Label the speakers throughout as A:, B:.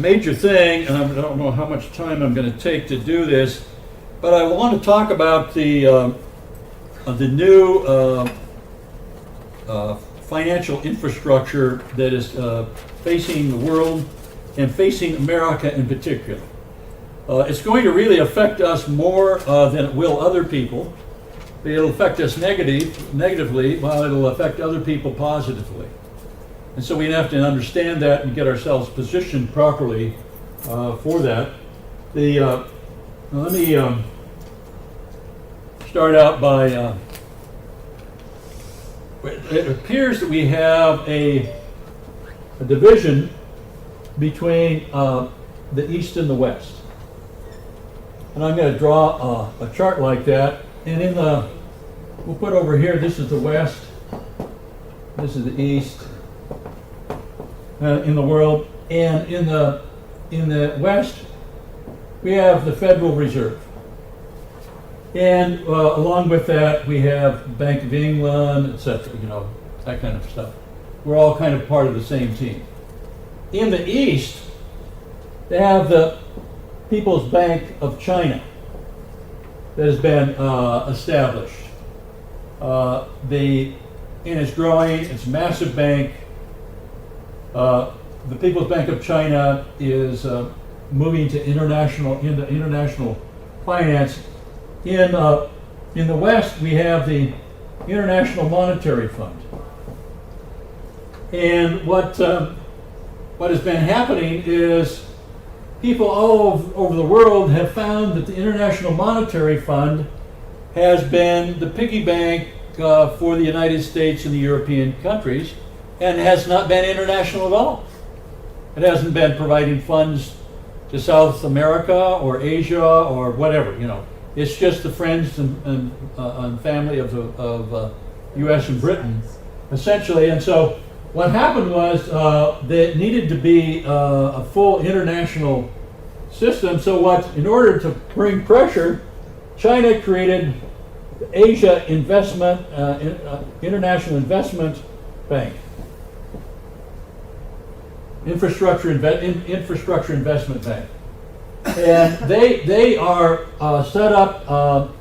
A: major thing, and I don't know how much time I'm going to take to do this, but I want to talk about the new financial infrastructure that is facing the world and facing America in particular. It's going to really affect us more than it will other people. It'll affect us negatively, while it'll affect other people positively. And so we have to understand that and get ourselves positioned properly for that. Let me start out by, it appears that we have a division between the East and the West. And I'm going to draw a chart like that. And we'll put over here, this is the West, this is the East in the world. And in the West, we have the Federal Reserve. And along with that, we have Bank of England, etc., that kind of stuff. We're all kind of part of the same team. In the East, they have the People's Bank of China that has been established. And it's growing, it's a massive bank. The People's Bank of China is moving into international finance. In the West, we have the International Monetary Fund. And what has been happening is people all over the world have found that the International Monetary Fund has been the piggy bank for the United States and the European countries, and has not been international at all. It hasn't been providing funds to South America or Asia or whatever, It's just the friends and family of U.S. and Britain, essentially. And so what happened was there needed to be a full international system. So in order to bring pressure, China created the Asia International Investment Bank, Infrastructure Investment Bank. And they are set up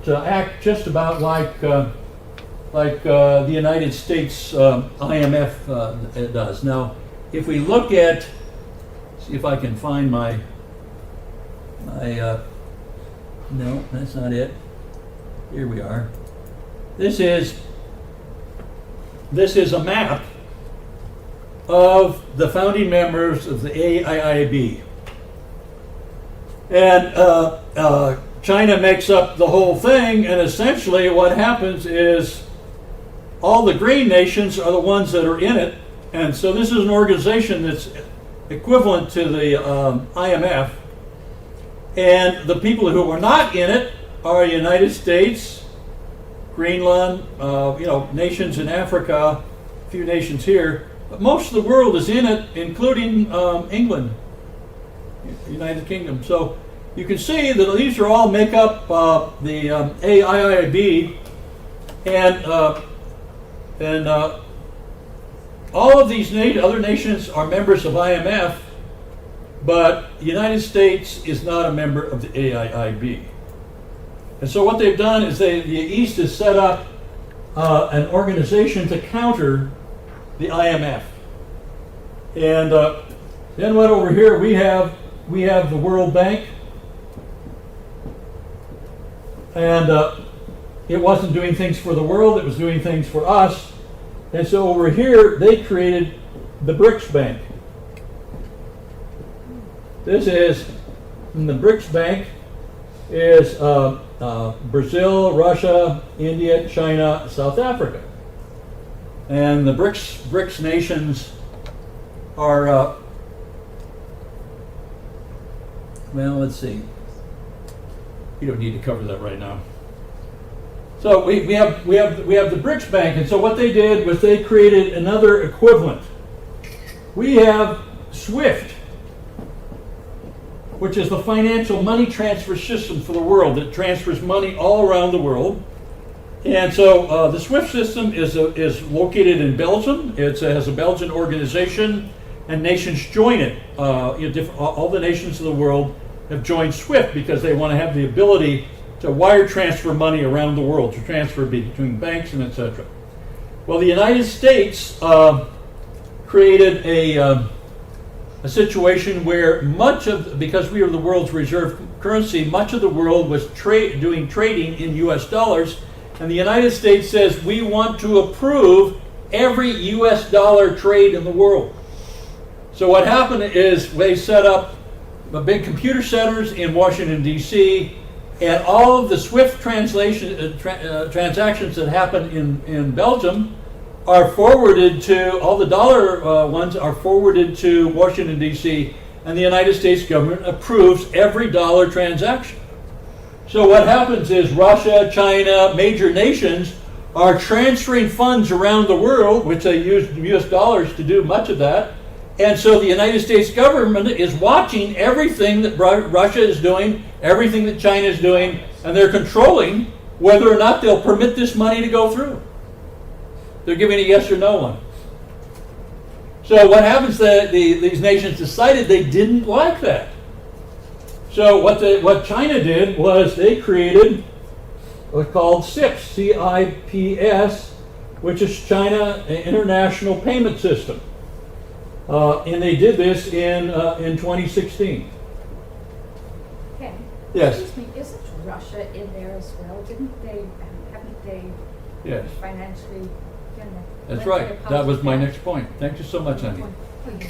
A: to act just about like the United States IMF does. Now, if we look at, see if I can find my no, that's not it. Here we are. This is a map of the founding members of the AIIB. And China makes up the whole thing, and essentially what happens is all the green nations are the ones that are in it. And so this is an organization that's equivalent to the IMF. And the people who are not in it are United States, Greenland, nations in Africa, a few nations here. But most of the world is in it, including England, United Kingdom. So you can see that these are all make up the AIIB, and all of these other nations are members of IMF, but the United States is not a member of the AIIB. And so what they've done is the East has set up an organization to counter the IMF. And then what over here we have the World Bank, and it wasn't doing things for the world, it was doing things for us. And so over here they created the Brics Bank. This is, and the Brics Bank is Brazil, Russia, India, China, South Africa. And the BRICS nations are, well, let's see. You don't need to cover that right now. So we have the Brics Bank, and so what they did was they created another equivalent. We have SWIFT, which is the financial money transfer system for the world that transfers money all around the world. And so the SWIFT system is located in Belgium. It has a Belgian organization, and nations join it. All the nations of the world have joined SWIFT because they want to have the ability to wire transfer money around the world, to transfer between banks and etc. Well, the United States created a situation where because we are the world's reserve currency, much of the world was doing trading in US dollars, and the United States says we want to approve every US dollar trade in the world. So what happened is they set up big computer centers in Washington, D.C., and all of the SWIFT transactions that happen in Belgium are forwarded to, all the dollar ones are forwarded to Washington, D.C., and the United States government approves every dollar transaction. So what happens is Russia, China, major nations are transferring funds around the world, which they use US dollars to do much of that. And so the United States government is watching everything that Russia is doing, everything that China is doing, and they're controlling whether or not they'll permit this money to go through. They're giving a yes or no on it. So what happens that these nations decided they didn't like that. So what China did was they created what's called CIPS, C-I-P-S, which is China International Payment System. And they did this in 2016.
B: Okay.
A: Yes.
B: Excuse me, isn't Russia in there as well? Haven't they
A: Yes.
B: financially,
A: That's right. That was my next point. Thank you so much, honey.
B: Oh, you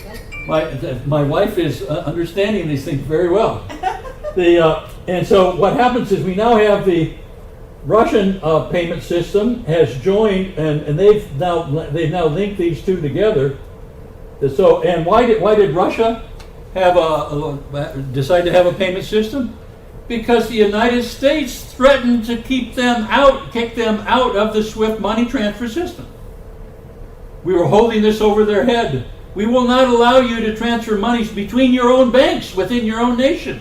B: bet.
A: My wife is understanding these things very well. And so what happens is we now have the Russian payment system has joined, and they've now linked these two together. So, and why did Russia have decide to have a payment system? Because the United States threatened to kick them out of the SWIFT money transfer system. We were holding this over their head. We will not allow you to transfer monies between your own banks within your own nation.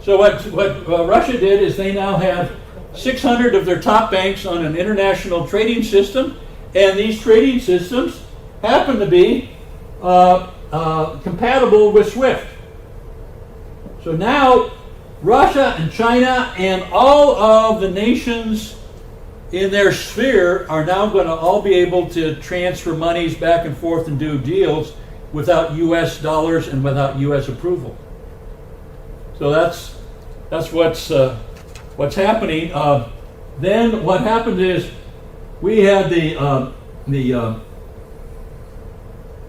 A: So what Russia did is they now have 600 of their top banks on an international trading system, and these trading systems happen to be compatible with SWIFT. So now Russia and China and all of the nations in their sphere are now going to all be able to transfer monies back and forth and do deals without US dollars and without US approval. So that's what's happening. Then what happened is we had the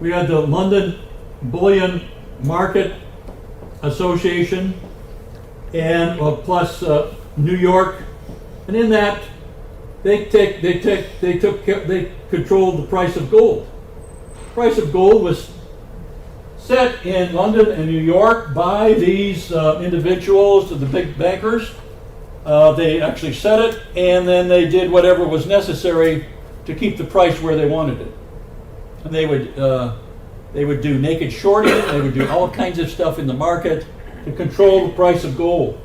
A: London Bullion Market Association, and plus New York, and in that they controlled the price of gold. The price of gold was set in London and New York by these individuals, the big bankers. They actually set it, and then they did whatever was necessary to keep the price where they wanted it. And they would do naked shorting. They would do all kinds of stuff in the market to control the price of gold.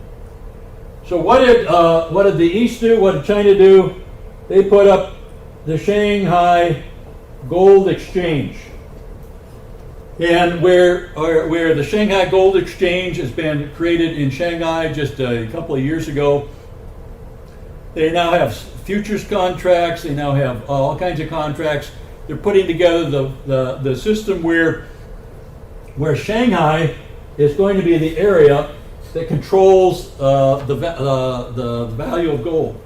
A: So what did the East do? What did China do? They put up the Shanghai Gold Exchange, and where the Shanghai Gold Exchange has been created in Shanghai just a couple of years ago. They now have futures contracts. They now have all kinds of contracts. They're putting together the system where Shanghai is going to be the area that controls the value of gold.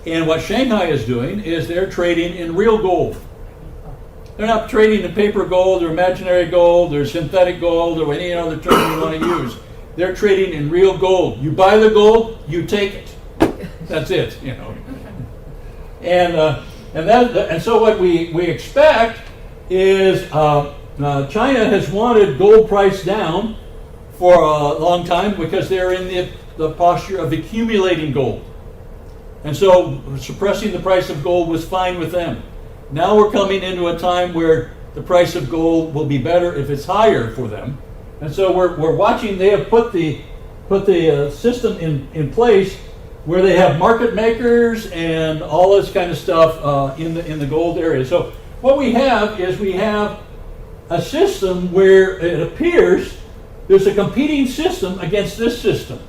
A: And what Shanghai is doing is they're trading in real gold. They're not trading in paper gold or imaginary gold or synthetic gold or any other term you want to use. They're trading in real gold. You buy the gold, you take it. That's it, you know. And so what we expect is China has wanted gold price down for a long time because they're in the posture of accumulating gold. And so suppressing the price of gold was fine with them. Now we're coming into a time where the price of gold will be better if it's higher for them. And so we're watching. They have put the system in place where they have market makers and all this kind of stuff in the gold area. So what we have is we have a system where it appears there's a competing system against this system.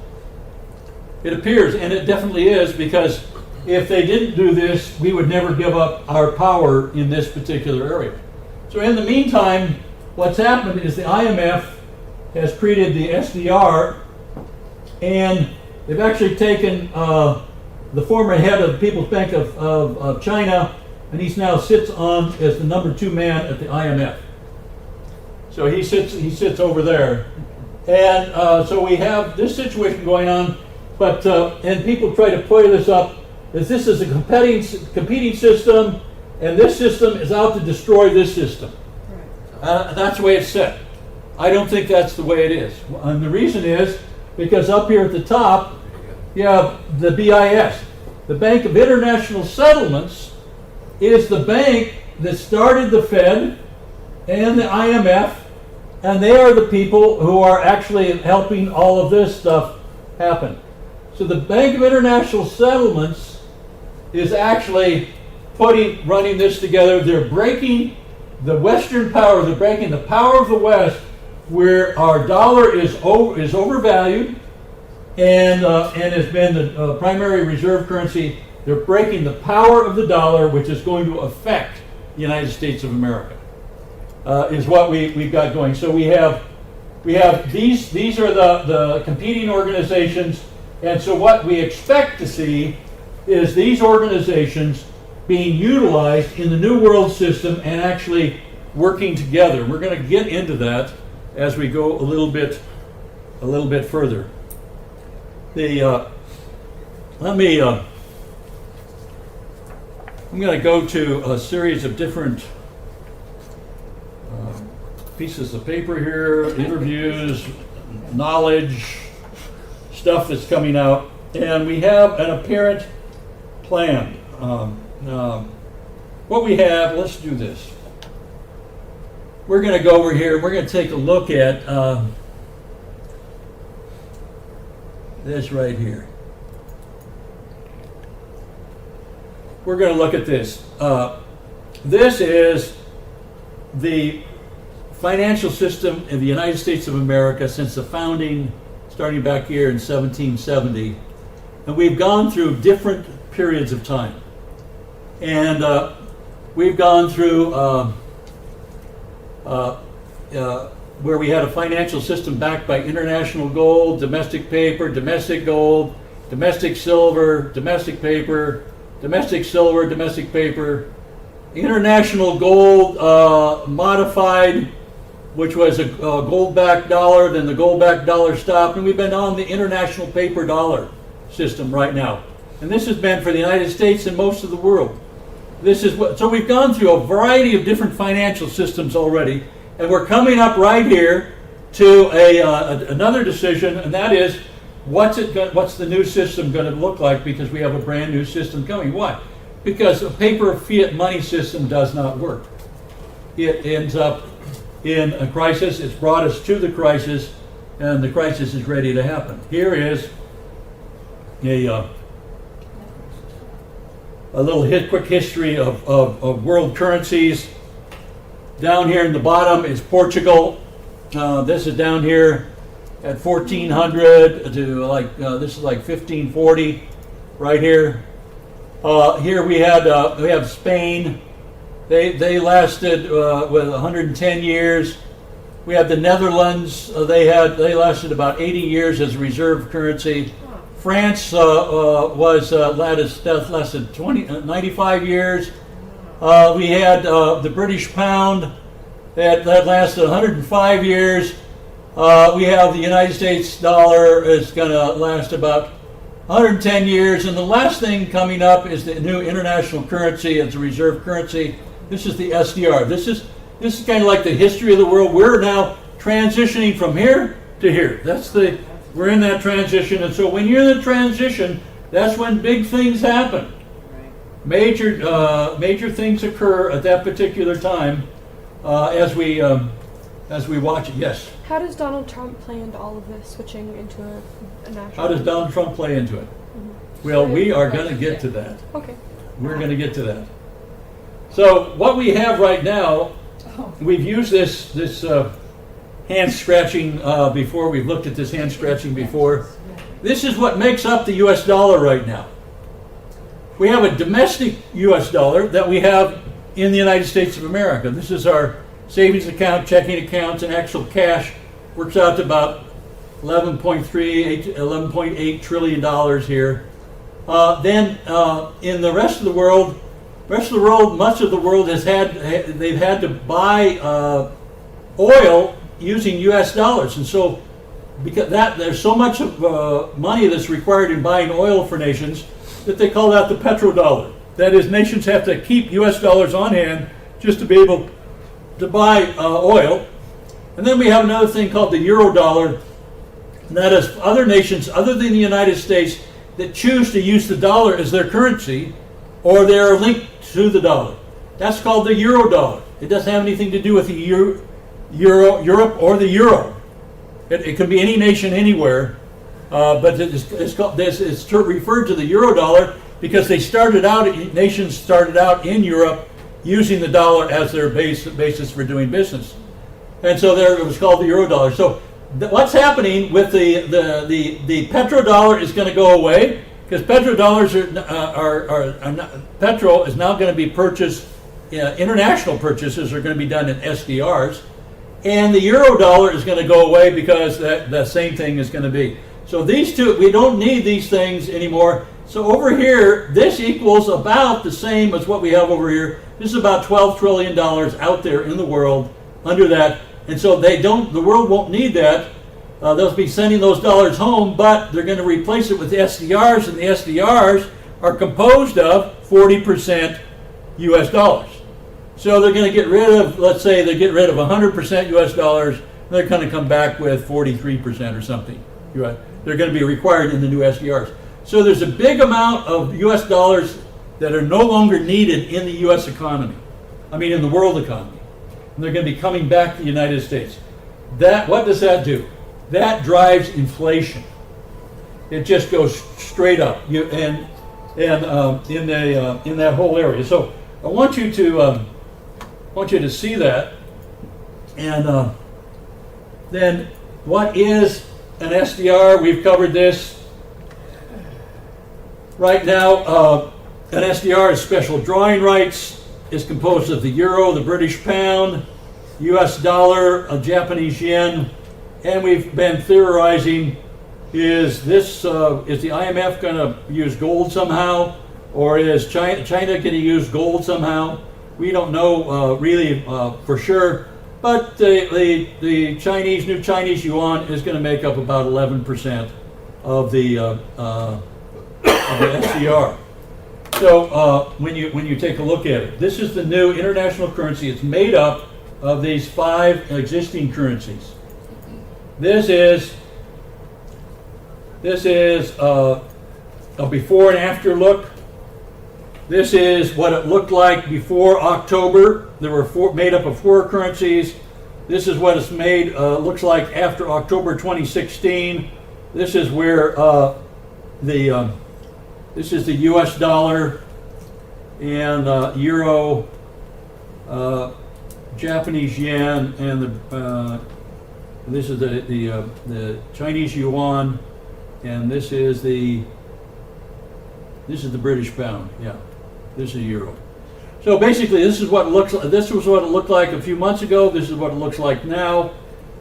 A: It appears, and it definitely is, because if they didn't do this, we would never give up our power in this particular area. So in the meantime, what's happened is the IMF has created the SDR, and they've actually taken the former head of the People's Bank of China, and he now sits on as the number 2 man at the IMF. So he sits over there. And so we have this situation going on, but and people try to play this up as this is a competing system, and this system is out to destroy this system. That's the way it's set. I don't think that's the way it is. And the reason is because up here at the top, you have the BIS. The Bank of International Settlements is the bank that started the Fed and the IMF, and they are the people who are actually helping all of this stuff happen. So the Bank of International Settlements is actually running this together. They're breaking the Western power. They're breaking the power of the West, where our dollar is overvalued and has been the primary reserve currency. They're breaking the power of the dollar, which is going to affect the United States of America. Is what we've got going. So we have these are the competing organizations, and so what we expect to see is these organizations being utilized in the New World System and actually working together. We're going to get into that as we go a little bit further. I'm going to go to a series of different pieces of paper here, interviews, knowledge, stuff that's coming out, and we have an apparent plan. What we have, let's do this. We're going to go over here, we're going to take a look at this right here. We're going to look at this. This is the financial system in the United States of America since the founding, starting back here in 1770. And we've gone through different periods of time. And we've gone through where we had a financial system backed by international gold, domestic paper, domestic gold, domestic silver, domestic paper, domestic silver, domestic paper, international gold modified, which was a gold-backed dollar, then the gold-backed dollar stopped, and we've been on the international paper dollar system right now. And this has been for the United States and most of the world. So we've gone through a variety of different financial systems already, and we're coming up right here to another decision, and that is, what's the new system going to look like, because we have a brand new system coming. Why? Because a paper fiat money system does not work. It ends up in a crisis. It's brought us to the crisis, and the crisis is ready to happen. Here is a little quick history of world currencies. Down here in the bottom is Portugal. This is down here at 1400 to this is like 1540, right here. Here we have Spain. They lasted with 110 years. We have the Netherlands. They lasted about 80 years as a reserve currency. France lasted 95 years. We had the British pound that lasted 105 years. We have the United States dollar is going to last about 110 years. And the last thing coming up is the new international currency as a reserve currency. This is the SDR. This is kind of like the history of the world. We're now transitioning from here to here. We're in that transition. And so when you're in the transition, that's when big things happen. Major things occur at that particular time as we watch it. Yes?
C: How does Donald Trump play into all of this, switching into a national?
A: How does Donald Trump play into it? Mm-hmm. Well, we are going to get to that.
C: Okay.
A: We're going to get to that. So what we have right now we've used this hand scratching before. We've looked at this hand scratching before. This is what makes up the U.S. dollar right now. We have a domestic U.S. dollar that we have in the United States of America. This is our savings account, checking accounts, and actual cash. Works out to about $11.8 trillion here. Then in the rest of the world, much of the world they've had to buy oil using U.S. dollars, and so because there's so much of money that's required in buying oil for nations that they call that the petrodollar. That is, nations have to keep U.S. dollars on hand just to be able to buy oil. And then we have another thing called the euro dollar, and that is other nations other than the United States that choose to use the dollar as their currency, or they are linked to the dollar. That's called the euro dollar. It doesn't have anything to do with the Europe or the euro. It can be any nation anywhere, but it's referred to the euro dollar because nations started out in Europe using the dollar as their basis for doing business, and so there it was called the euro dollar. So what's happening with the petrodollar is going to go away because petrodollars petrol is now going to be purchased. International purchases are going to be done in SDRs. And the euro dollar is going to go away because that same thing is going to be. So these two, we don't need these things anymore. So over here, this equals about the same as what we have over here. This is about $12 trillion out there in the world under that. And so the world won't need that. They'll be sending those dollars home, but they're going to replace it with SDRs, and the SDRs are composed of 40% US dollars. So they're going to get rid of, let's say they get rid of 100% US dollars, and they're going to come back with 43% or something. They're going to be required in the new SDRs. So there's a big amount of US dollars that are no longer needed in the US economy. In the world economy. And they're going to be coming back to the United States. What does that do? That drives inflation. It just goes straight up in that whole area. So I want you to see that. And then what is an SDR? We've covered this. Right now, an SDR is special drawing rights. Is composed of the euro, the British pound, US dollar, a Japanese yen, and we've been theorizing, is the IMF going to use gold somehow, or is China going to use gold somehow? We don't know really for sure, but the new Chinese yuan is going to make up about 11% of the SDR. So when you take a look at it, this is the new international currency. It's made up of these 5 existing currencies. This is a before and after look. This is what it looked like before October. There were made up of 4 currencies. This is what it's looks like after October 2016. This is where this is the U.S. dollar and euro, Japanese yen, and this is the Chinese yuan, and this is the British pound. Yeah, this is euro. So basically, this was what it looked like a few months ago. This is what it looks like now,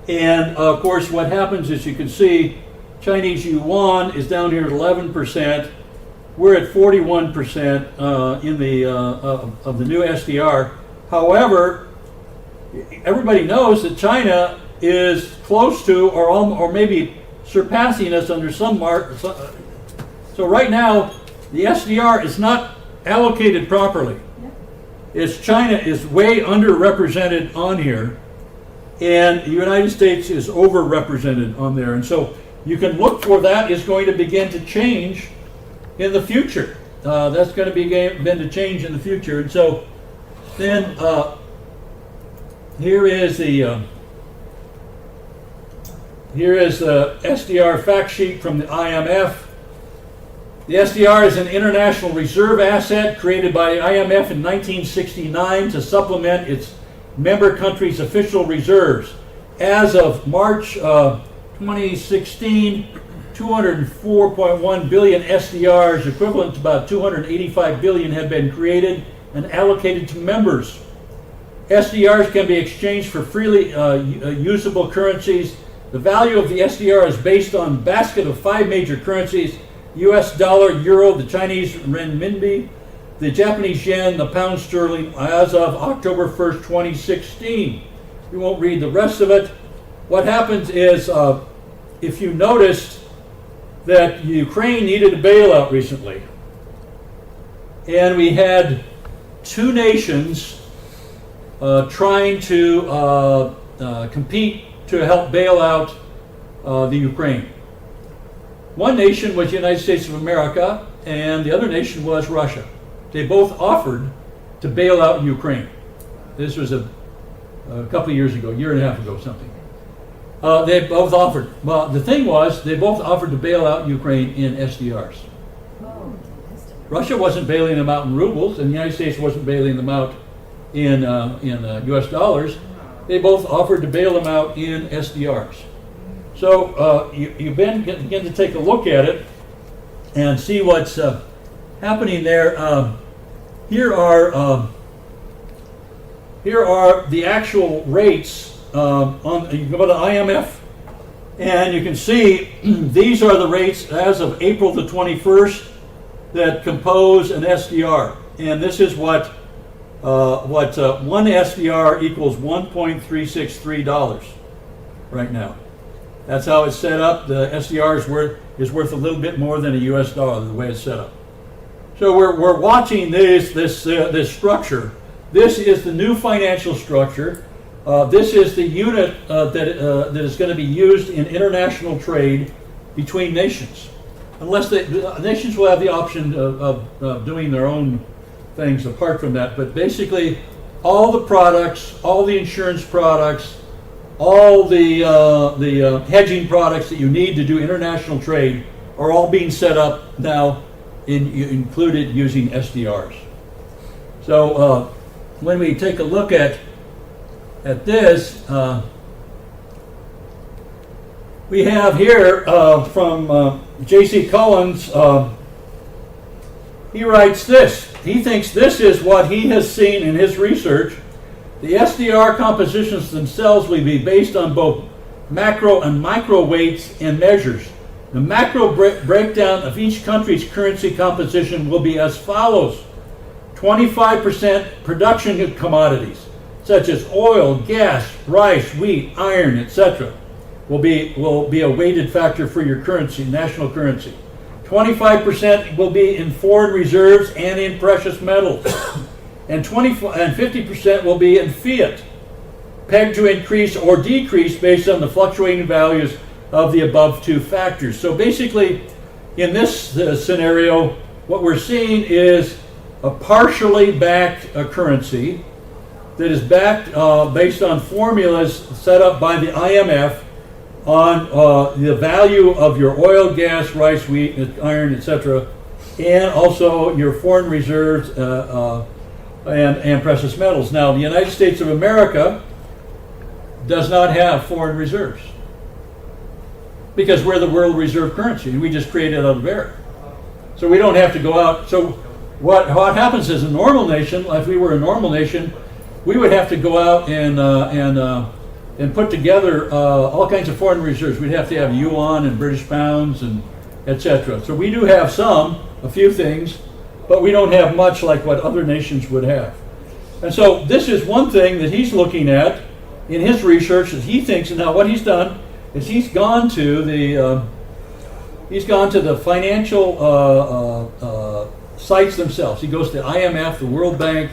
A: and of course, what happens is you can see Chinese yuan is down here at 11%. We're at 41% in the of the new SDR. However, everybody knows that China is close to or maybe surpassing us under some mark. So right now, the SDR is not allocated properly. China is way underrepresented on here, and the United States is overrepresented on there. And so you can look for that is going to begin to change in the future. That's going to begin to change in the future. And so then here is the SDR fact sheet from the IMF. The SDR is an international reserve asset created by the IMF in 1969 to supplement its member countries' official reserves. As of March 2016, 204.1 billion SDRs, equivalent to about 285 billion, have been created and allocated to members. SDRs can be exchanged for freely usable currencies. The value of the SDR is based on a basket of 5 major currencies: US dollar, euro, the Chinese renminbi, the Japanese yen, the pound sterling, as of October 1st, 2016. We won't read the rest of it. What happens is, if you noticed that Ukraine needed a bailout recently, and we had 2 nations trying to compete to help bail out the Ukraine. One nation was the United States of America, and the other nation was Russia. They both offered to bail out Ukraine. This was a couple of years ago, a year and a half ago, something. They both offered. Well, the thing was, they both offered to bail out Ukraine in SDRs. Russia wasn't bailing them out in rubles, and the United States wasn't bailing them out in US dollars. They both offered to bail them out in SDRs. So you begin to take a look at it and see what's happening there. Here are the actual rates. You go to the IMF, and you can see these are the rates as of April the 21st that compose an SDR, and this is what one SDR equals $1.363 right now. That's how it's set up. The SDR is worth a little bit more than a US dollar, the way it's set up. So we're watching this structure. This is the new financial structure. This is the unit that is going to be used in international trade between nations. Unless nations will have the option of doing their own things apart from that. But basically, all the products, all the insurance products, all the hedging products that you need to do international trade are all being set up now, included using SDRs. So when we take a look at this, we have here from J.C. Collins. He writes this. He thinks this is what he has seen in his research. The SDR compositions themselves will be based on both macro and micro weights and measures. The macro breakdown of each country's currency composition will be as follows: 25% production commodities, such as oil, gas, rice, wheat, iron, etc., will be a weighted factor for your currency, national currency. 25% will be in foreign reserves and in precious metals. And 50% will be in fiat, pegged to increase or decrease based on the fluctuating values of the above 2 factors. So basically, in this scenario, what we're seeing is a partially backed currency that is backed based on formulas set up by the IMF on the value of your oil, gas, rice, wheat, iron, etc., and also your foreign reserves and precious metals. Now, the United States of America does not have foreign reserves because we're the world reserve currency, and we just create it out of air. So we don't have to go out. So what happens is a normal nation, if we were a normal nation, we would have to go out and put together all kinds of foreign reserves. We'd have to have yuan and British pounds and etc. So we do have a few things, but we don't have much like what other nations would have. And so this is one thing that he's looking at in his research that he thinks. And now what he's done is he's gone to the financial sites themselves. He goes to IMF, the World Bank,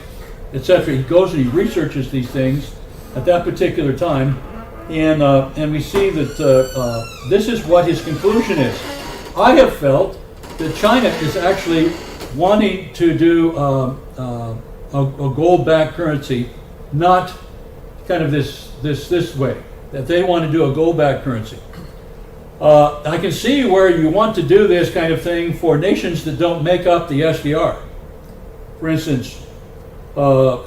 A: etc. He goes and he researches these things at that particular time, and we see that this is what his conclusion is. I have felt that China is actually wanting to do a gold-backed currency, not kind of this way, that they want to do a gold-backed currency. I can see where you want to do this kind of thing for nations that don't make up the SDR. For instance,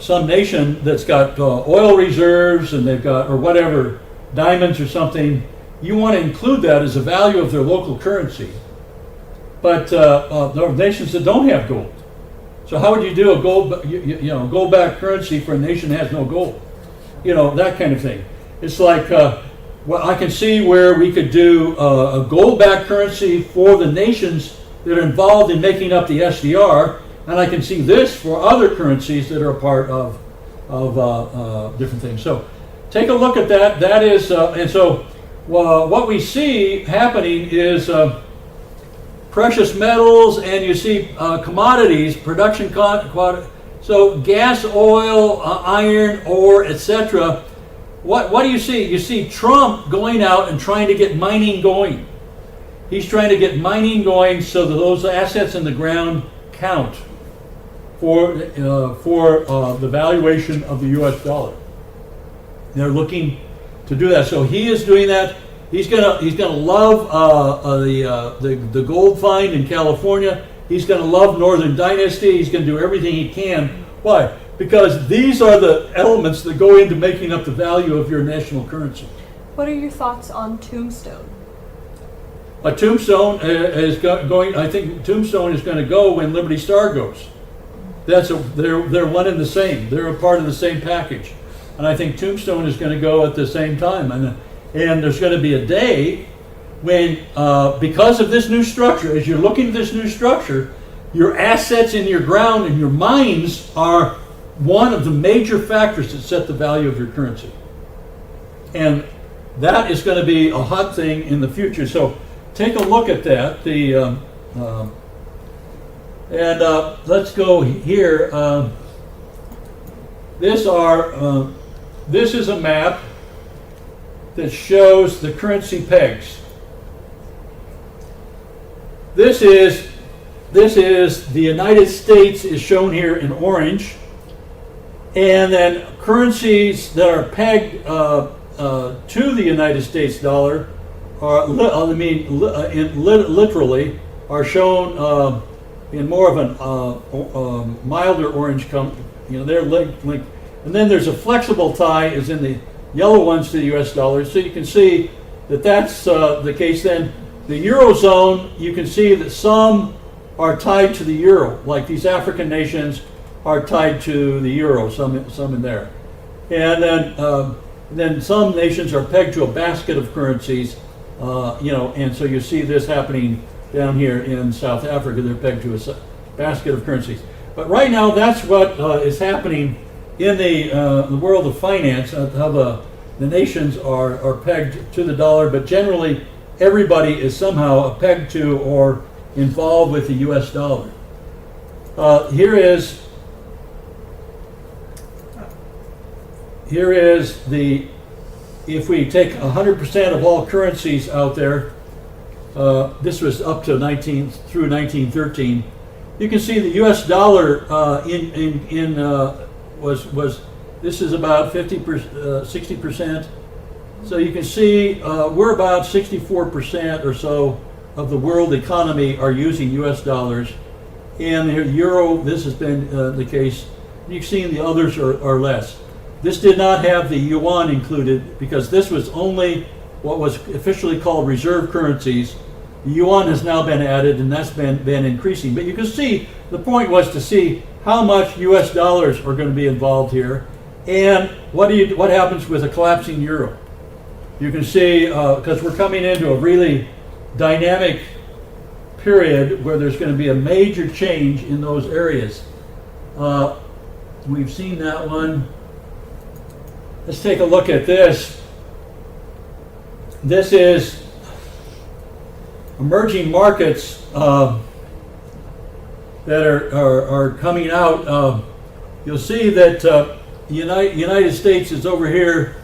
A: some nation that's got oil reserves and they've got, or whatever, diamonds or something, you want to include that as a value of their local currency. But there are nations that don't have gold. So how would you do a gold-backed currency for a nation that has no gold? That kind of thing. It's like, well, I can see where we could do a gold-backed currency for the nations that are involved in making up the SDR, and I can see this for other currencies that are a part of different things. So take a look at that. That is, and so what we see happening is precious metals, and you see commodities, production so gas, oil, iron, ore, etc. What do you see? You see Trump going out and trying to get mining going. He's trying to get mining going so that those assets in the ground count for the valuation of the U.S. dollar. They're looking to do that. So he is doing that. He's gonna love the gold find in California. He's gonna love Northern Dynasty. He's gonna do everything he can. Why? Because these are the elements that go into making up the value of your national currency.
C: What are your thoughts on Tombstone?
A: A Tombstone is going. I think Tombstone is going to go when Liberty Star goes. They're one and the same. They're a part of the same package, and I think Tombstone is going to go at the same time. And there's going to be a day when, because of this new structure, as you're looking at this new structure, your assets in your ground and your mines are one of the major factors that set the value of your currency, and that is going to be a hot thing in the future. So take a look at that. Let's go here. This is a map that shows the currency pegs. This is the United States is shown here in orange, and then currencies that are pegged to the United States dollar are, literally, are shown in more of a milder orange color. They're linked. And then there's a flexible tie, is in the yellow ones, to the U.S. dollar. So you can see that that's the case. Then the Eurozone, you can see that some are tied to the euro, like these African nations are tied to the euro, some in there. And then some nations are pegged to a basket of currencies, and so you see this happening down here in South Africa. They're pegged to a basket of currencies. But right now, that's what is happening in the world of finance, how the nations are pegged to the dollar, but generally everybody is somehow pegged to or involved with the U.S. dollar. Here is the, if we take 100% of all currencies out there, this was up to through 1913. You can see the U.S. dollar this is about 60%. So you can see we're about 64% or so of the world economy are using U.S. dollars. And the euro, this has been the case. You've seen the others are less. This did not have the yuan included because this was only what was officially called reserve currencies. The yuan has now been added, and that's been increasing. But you can see, the point was to see how much U.S. dollars are going to be involved here, and what happens with a collapsing euro. You can see, because we're coming into a really dynamic period where there's going to be a major change in those areas. We've seen that one. Let's take a look at this. This is emerging markets that are coming out. You'll see that the United States is over here.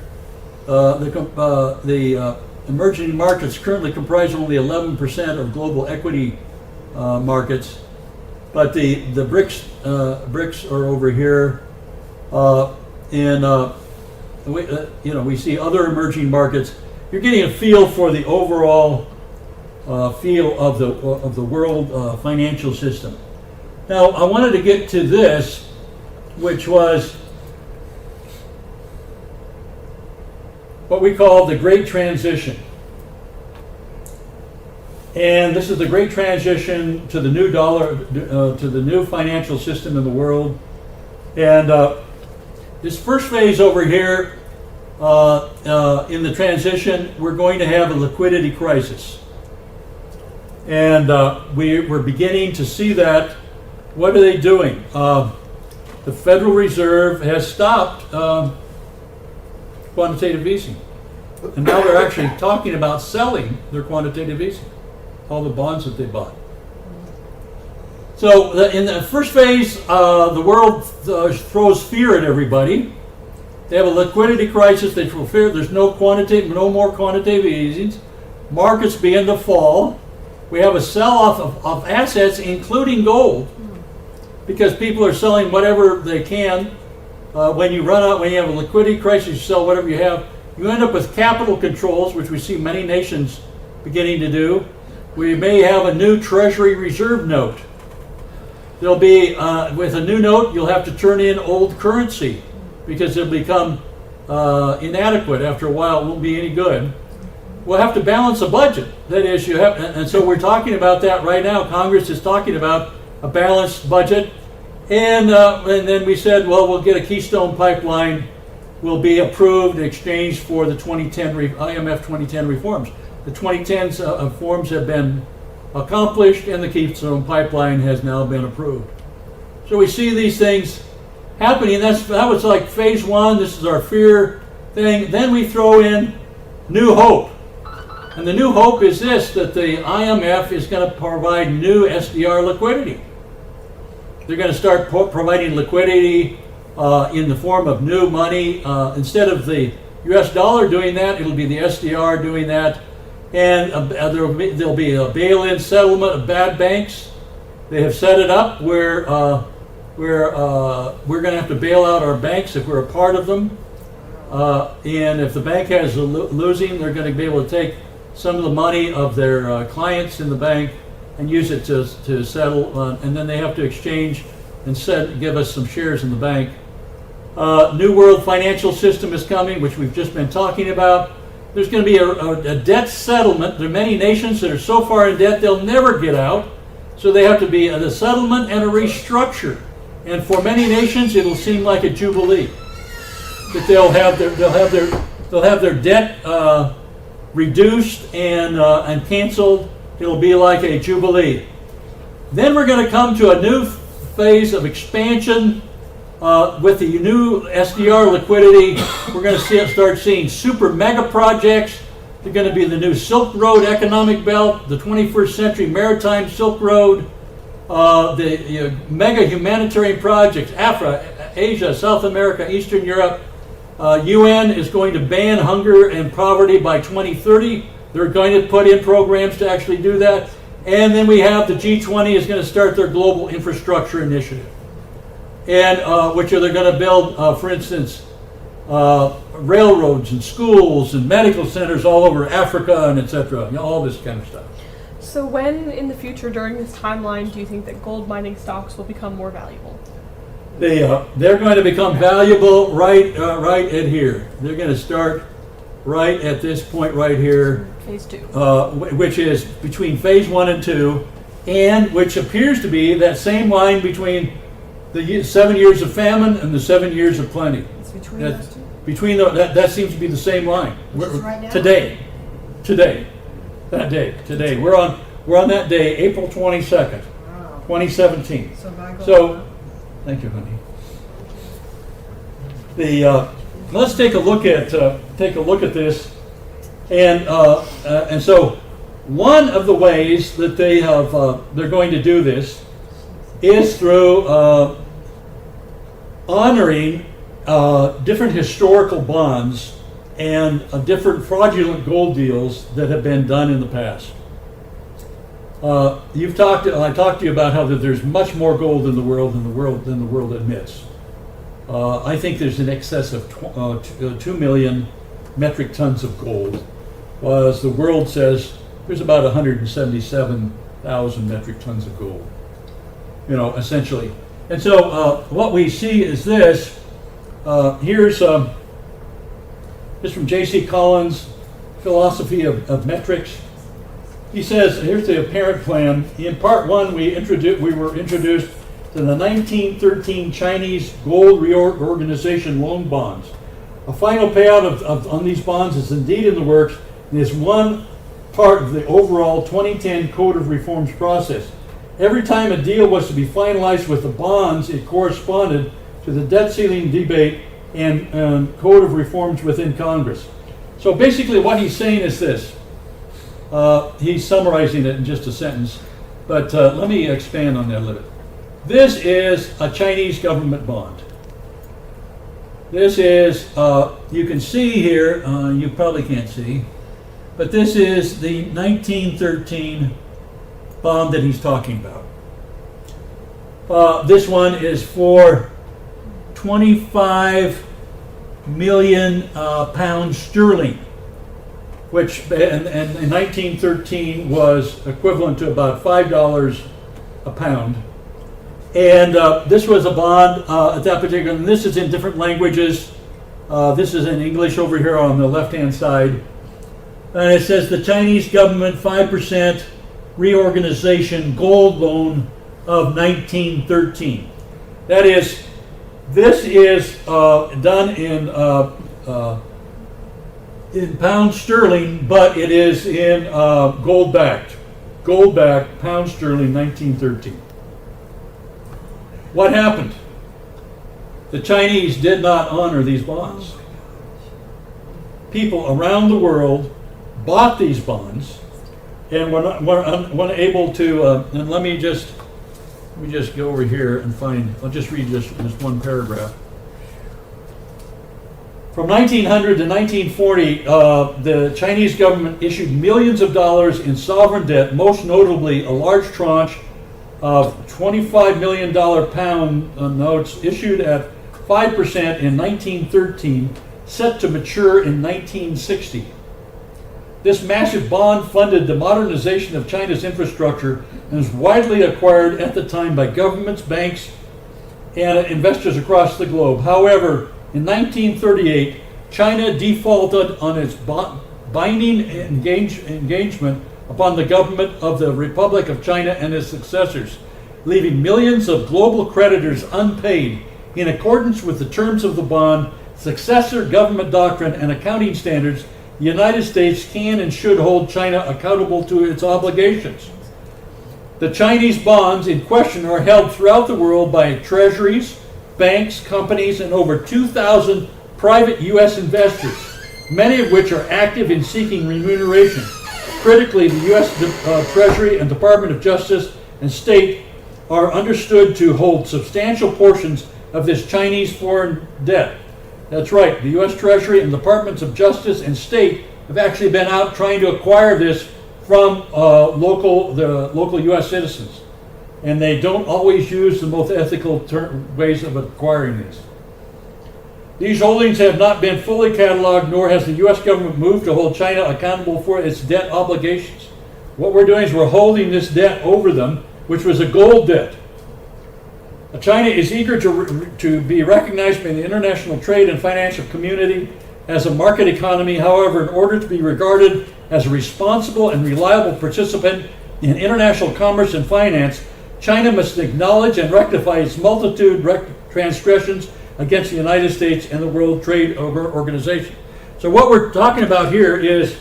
A: The emerging markets currently comprise only 11% of global equity markets, but the BRICS are over here, and we see other emerging markets. You're getting a feel for the overall feel of the world financial system. Now, I wanted to get to this. which was what we call the Great Transition. And this is the Great Transition to the new dollar, to the new financial system in the world. And this first phase over here, in the transition, we're going to have a liquidity crisis. And we're beginning to see that. What are they doing? The Federal Reserve has stopped quantitative easing. And now they're actually talking about selling their quantitative easing, all the bonds that they bought. So in the first phase, the world throws fear at everybody. They have a liquidity crisis. They throw fear. There's no more quantitative easings. Markets begin to fall. We have a sell-off of assets, including gold, because people are selling whatever they can. When you run out, when you have a liquidity crisis, you sell whatever you have. You end up with capital controls, which we see many nations beginning to do. We may have a new Treasury Reserve note. There'll be, with a new note, you'll have to turn in old currency because it'll become inadequate after a while. It won't be any good. We'll have to balance a budget. That is, you have, and so we're talking about that right now. Congress is talking about a balanced budget. And then we said, well, we'll get a Keystone Pipeline will be approved in exchange for the 2010 IMF 2010 reforms. The 2010 reforms have been accomplished, and the Keystone Pipeline has now been approved. So we see these things happening. That was like phase one. This is our fear thing. Then we throw in new hope. And the new hope is this, that the IMF is going to provide new SDR liquidity. They're going to start providing liquidity in the form of new money. Instead of the US dollar doing that, it'll be the SDR doing that. And there'll be a bail-in settlement of bad banks. They have set it up where we're going to have to bail out our banks if we're a part of them. And if the bank has losing, they're going to be able to take some of the money of their clients in the bank and use it to settle. And then they have to exchange and give us some shares in the bank. New World Financial System is coming, which we've just been talking about. There's going to be a debt settlement. There are many nations that are so far in debt they'll never get out. So they have to be a settlement and a restructure. And for many nations, it'll seem like a jubilee. That they'll have their debt reduced and canceled. It'll be like a jubilee. Then we're going to come to a new phase of expansion with the new SDR liquidity. We're going to start seeing super mega projects. They're going to be the new Silk Road economic belt, the 21st century maritime Silk Road, the mega humanitarian projects, Africa, Asia, South America, Eastern Europe. UN is going to ban hunger and poverty by 2030. They're going to put in programs to actually do that. And then we have the G20 is going to start their global infrastructure initiative. And which they're going to build, for instance, railroads and schools and medical centers all over Africa and etc. All this kind of stuff.
C: So when in the future during this timeline do you think that gold mining stocks will become more valuable?
A: They're going to become valuable right at here. They're going to start right at this point right here.
C: Phase 2.
A: Which is between phase 1 and 2, and which appears to be that same line between the 7 years of famine and the 7 years of plenty.
D: It's between those two?
A: That seems to be the same line.
D: Which is right now?
A: Today. We're on that day, April 22nd,
D: Wow.
A: 2017.
D: So if I go
A: So, thank you, honey. Let's take a look at this, and so one of the ways that they're going to do this is through honoring different historical bonds and different fraudulent gold deals that have been done in the past. I talked to you about how that there's much more gold in the world than the world admits. I think there's in excess of 2 million metric tons of gold, whereas the world says there's about 177,000 metric tons of gold. Essentially. And so what we see is this. Here's this from J.C. Collins, Philosophy of Metrics. He says, here's the apparent plan. In part one, we were introduced to the 1913 Chinese gold reorganization loan bonds. A final payout on these bonds is indeed in the works and is one part of the overall 2010 Quota Reforms process. Every time a deal was to be finalized with the bonds, it corresponded to the debt ceiling debate and Code of Reforms within Congress. So basically what he's saying is this. He's summarizing it in just a sentence, but let me expand on that a little bit. This is a Chinese government bond. This is, you can see here, you probably can't see, but this is the 1913 bond that he's talking about. This one is for 25 million pounds sterling, which in 1913 was equivalent to about $5 a pound. And this was a bond at that particular, and this is in different languages. This is in English over here on the left-hand side. And it says the Chinese government 5% reorganization gold loan of 1913. That is, this is done in pounds sterling, but it is in gold-backed pound sterling 1913. What happened? The Chinese did not honor these bonds. People around the world bought these bonds and were unable to, and let me just go over here and find, I'll just read just one paragraph. From 1900 to 1940, the Chinese government issued millions of dollars in sovereign debt, most notably a large tranche of $25 million pound notes issued at 5% in 1913, set to mature in 1960. This massive bond funded the modernization of China's infrastructure and was widely acquired at the time by governments, banks, and investors across the globe. However, in 1938, China defaulted on its binding engagement upon the government of the Republic of China and its successors, leaving millions of global creditors unpaid. In accordance with the terms of the bond, successor government doctrine, and accounting standards, the United States can and should hold China accountable to its obligations. The Chinese bonds in question are held throughout the world by treasuries, banks, companies, and over 2,000 private U.S. investors, many of which are active in seeking remuneration. Critically, the U.S. Treasury and Department of Justice and State are understood to hold substantial portions of this Chinese foreign debt. That's right, the U.S. Treasury and Departments of Justice and State have actually been out trying to acquire this from the local U.S. citizens. And they don't always use the most ethical ways of acquiring this. These holdings have not been fully cataloged, nor has the U.S. government moved to hold China accountable for its debt obligations. What we're doing is we're holding this debt over them, which was a gold debt. China is eager to be recognized by the international trade and financial community as a market economy. However, in order to be regarded as a responsible and reliable participant in international commerce and finance, China must acknowledge and rectify its multitude transgressions against the United States and the World Trade Organization. So what we're talking about here is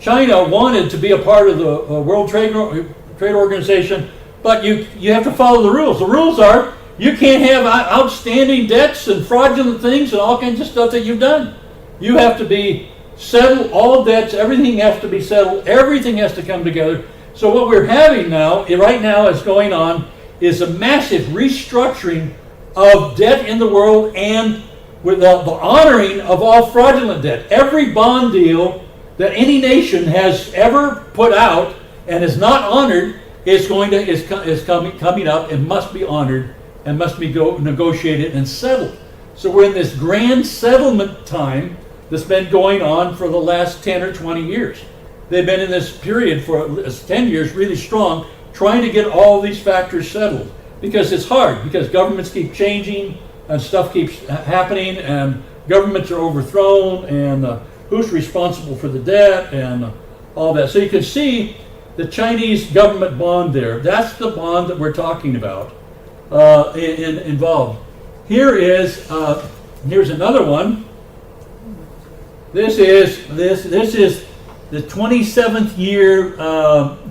A: China wanted to be a part of the World Trade Organization, but you have to follow the rules. The rules are you can't have outstanding debts and fraudulent things and all kinds of stuff that you've done. You have to be settled, all debts, everything has to be settled, everything has to come together. So what we're having now, right now is going on, is a massive restructuring of debt in the world and with the honoring of all fraudulent debt. Every bond deal that any nation has ever put out and is not honored is coming up and must be honored and must be negotiated and settled. So we're in this grand settlement time that's been going on for the last 10 or 20 years. They've been in this period for 10 years really strong, trying to get all these factors settled. because it's hard, because governments keep changing and stuff keeps happening and governments are overthrown and who's responsible for the debt and all that. So you can see the Chinese government bond there. That's the bond that we're talking about involved. Here's another one. This is the 27th year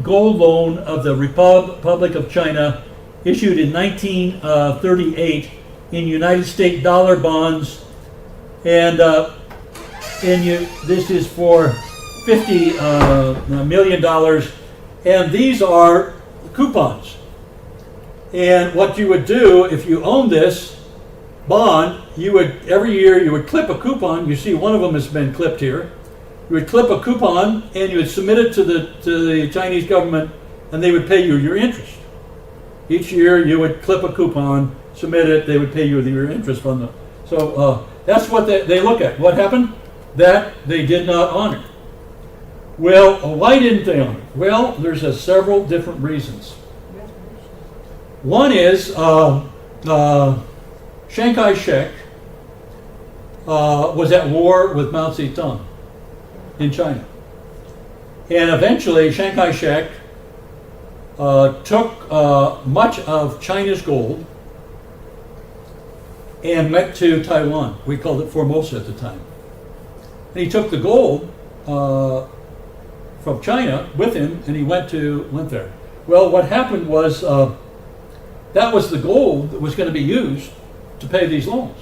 A: gold loan of the Republic of China, issued in 1938 in United States dollar bonds, and this is for $50 million, and these are coupons. And what you would do if you own this bond, you would every year you would clip a coupon. You see one of them has been clipped here. You would clip a coupon and you would submit it to the Chinese government, and they would pay you your interest. Each year you would clip a coupon, submit it, they would pay you your interest on the. So that's what they look at. What happened? That they did not honor. Well, why didn't they honor? Well, there's several different reasons. One is Chiang Kai-shek was at war with Mao Zedong in China. And eventually Chiang Kai-shek took much of China's gold and went to Taiwan. We called it Formosa at the time. And he took the gold from China with him, and he went there. Well, what happened was that was the gold that was going to be used to pay these loans.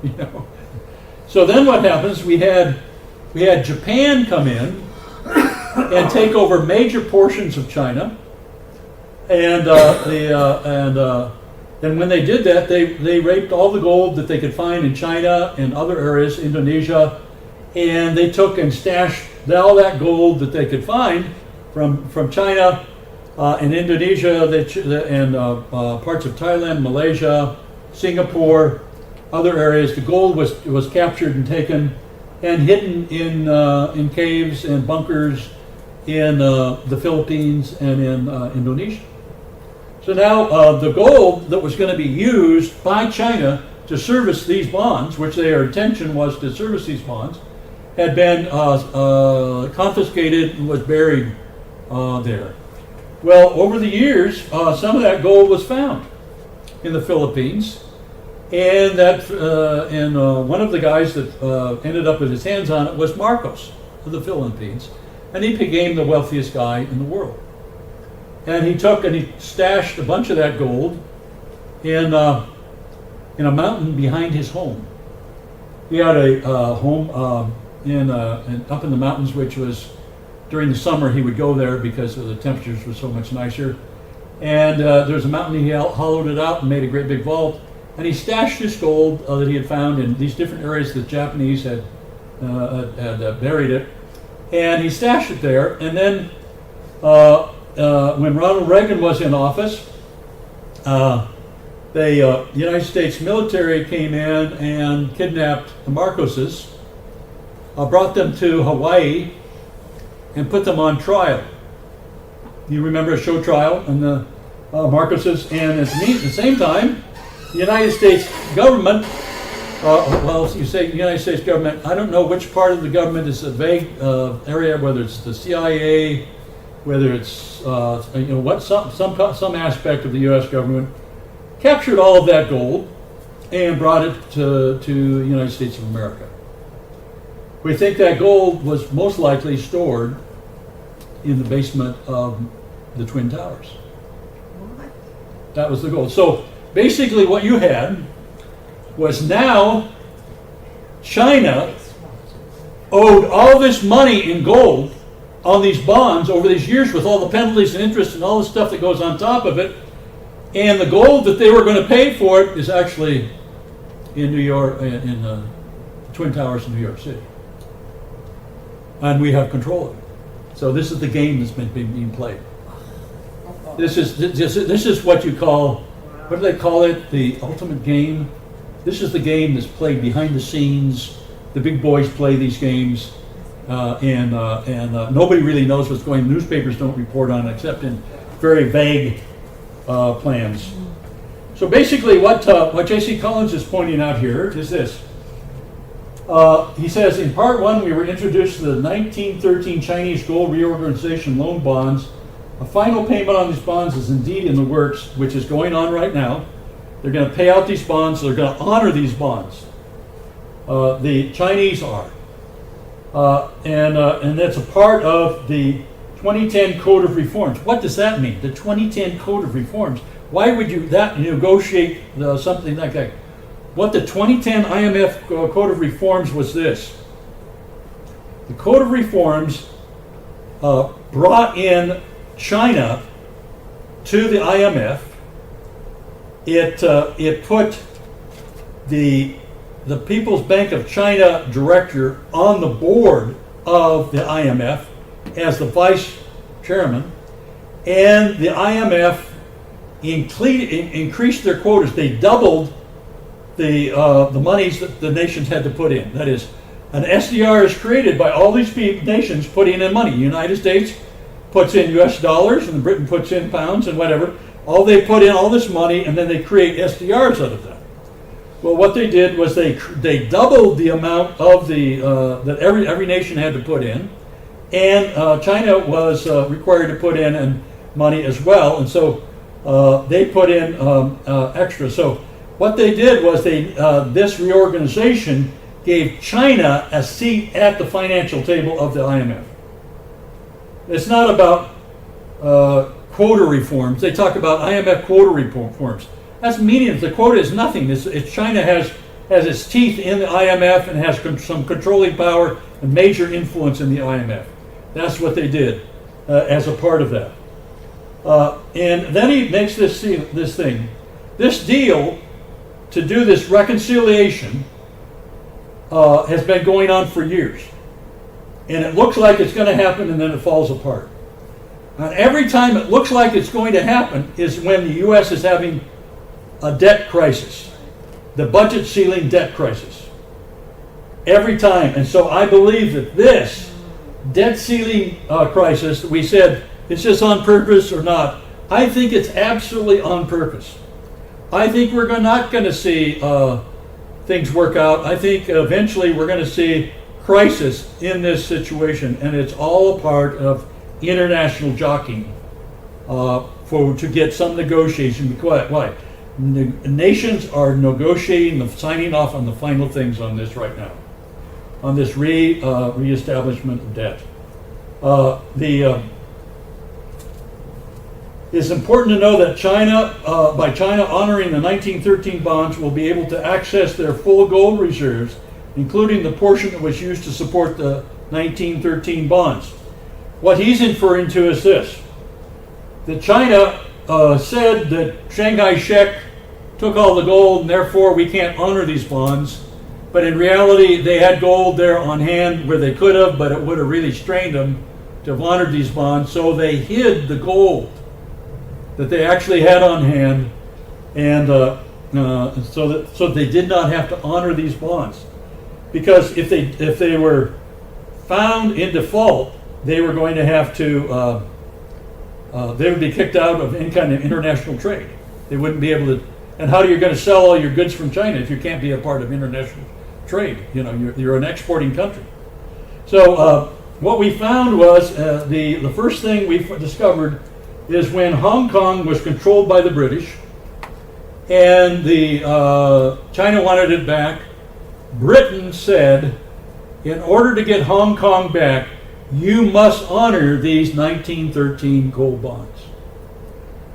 A: You know. So then what happens? We had Japan come in and take over major portions of China, and when they did that, they raped all the gold that they could find in China and other areas, Indonesia, and they took and stashed all that gold that they could find from China and Indonesia and parts of Thailand, Malaysia, Singapore, other areas. The gold was captured and taken and hidden in caves and bunkers in the Philippines and in Indonesia. So now the gold that was going to be used by China to service these bonds, which their intention was to service these bonds, had been confiscated and was buried there. Well, over the years, some of that gold was found in the Philippines, and one of the guys that ended up with his hands on it was Marcos of the Philippines, and he became the wealthiest guy in the world. And he took and he stashed a bunch of that gold in a mountain behind his home. He had a home up in the mountains, which was during the summer he would go there because the temperatures were so much nicer. And there's a mountain, he hollowed it out and made a great big vault. And he stashed this gold that he had found in these different areas that the Japanese had buried it. And he stashed it there. And then when Ronald Reagan was in office, the United States military came in and kidnapped the Marcoses, brought them to Hawaii, and put them on trial. You remember a show trial and the Marcoses, and at the same time, the United States government, you say United States government, I don't know which part of the government is a vague area, whether it's the CIA, whether it's some aspect of the U.S. government, captured all of that gold and brought it to the United States of America. We think that gold was most likely stored in the basement of the Twin Towers.
B: What?
A: That was the gold. So basically what you had was now China owed all this money in gold on these bonds over these years with all the penalties and interest and all the stuff that goes on top of it. And the gold that they were going to pay for it is actually in New York, in the Twin Towers in New York City. And we have control of it. So this is the game that's been being played. This is what you call, what do they call it? The ultimate game. This is the game that's played behind the scenes. The big boys play these games, and nobody really knows what's going on. Newspapers don't report on it except in very vague plans. So basically what J.C. Collins is pointing out here is this. He says, in part one, we were introduced to the 1913 Chinese gold reorganization loan bonds. A final payment on these bonds is indeed in the works, which is going on right now. They're going to pay out these bonds. They're going to honor these bonds. The Chinese are. And that's a part of the 2010 Code of Reforms. What does that mean? The 2010 Code of Reforms. Why would you negotiate something like that? What the 2010 IMF Code of Reforms was this. The Code of Reforms brought in China to the IMF. It put the People's Bank of China director on the board of the IMF as the vice chairman, and the IMF increased their quotas. They doubled the monies that the nations had to put in. That is, an SDR is created by all these nations putting in money. The United States puts in US dollars, and Britain puts in pounds and whatever. They put in all this money, and then they create SDRs out of that. Well, what they did was they doubled the amount of that every nation had to put in, and China was required to put in money as well, and so they put in extra. So what they did was this reorganization gave China a seat at the financial table of the IMF. It's not about quota reforms. They talk about IMF quota reforms. That's meaningless. The quota is nothing. It's China has its teeth in the IMF and has some controlling power and major influence in the IMF. That's what they did as a part of that. And then he makes this thing. This deal to do this reconciliation has been going on for years. And it looks like it's going to happen, and then it falls apart. And every time it looks like it's going to happen is when the U.S. is having a debt crisis, the budget ceiling debt crisis. Every time. And so I believe that this debt ceiling crisis, we said, it's just on purpose or not. I think it's absolutely on purpose. I think we're not going to see things work out. I think eventually we're going to see crisis in this situation, and it's all a part of international jockeying to get some negotiation. Why? Nations are negotiating, signing off on the final things on this right now, on this reestablishment of debt. It's important to know that China, by China honoring the 1913 bonds, will be able to access their full gold reserves, including the portion that was used to support the 1913 bonds. What he's inferring to is this: that China said that Shanghai Shek took all the gold, and therefore we can't honor these bonds. But in reality, they had gold there on hand where they could have, but it would have really strained them to have honored these bonds. So they hid the gold that they actually had on hand, and so they did not have to honor these bonds. Because if they were found in default, they were going to have to they would be kicked out of any kind of international trade. They wouldn't be able to. And how are you going to sell all your goods from China if you can't be a part of international trade? You're an exporting country. So what we found was the first thing we discovered is when Hong Kong was controlled by the British, and China wanted it back. Britain said, in order to get Hong Kong back, you must honor these 1913 gold bonds.